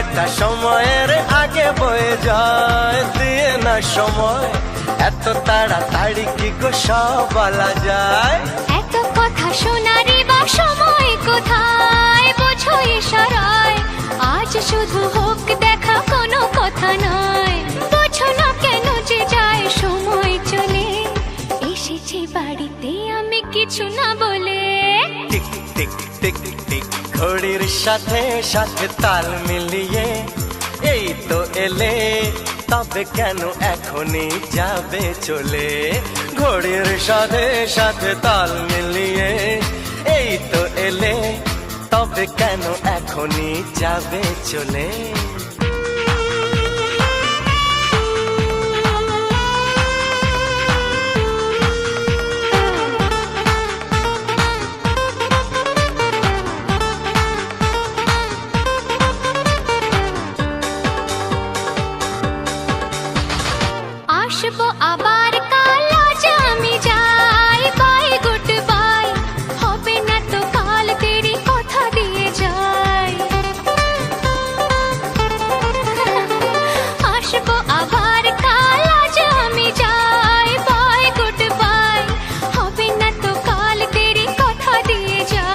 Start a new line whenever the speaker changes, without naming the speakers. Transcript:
সময়টা সময়ের আগে বয়ে যায়, দিয়ে না সময় এত তাড়াতাড়ি কি গো সব বলা যায়।
এত কথা শোনারই বা সময় কোথায়, বোঝো ইশারায় আজ শুধু হোক দেখা, কোনো কথা নয়। বোঝো না কেন যে যায় সময় চলে, এসেছি বাড়িতে আমি কিছু না বলে।
টিক টিক টিক টিক ঘড়ির সাথে সাথে তাল মিলিয়ে এই তো এলে, তবে কেন এখনই যাবে চলে। ঘড়ির সাথে সাথে তাল মিলিয়ে এই তো এলে, তবে কেন এখনই যাবে চলে।
আসবো আবার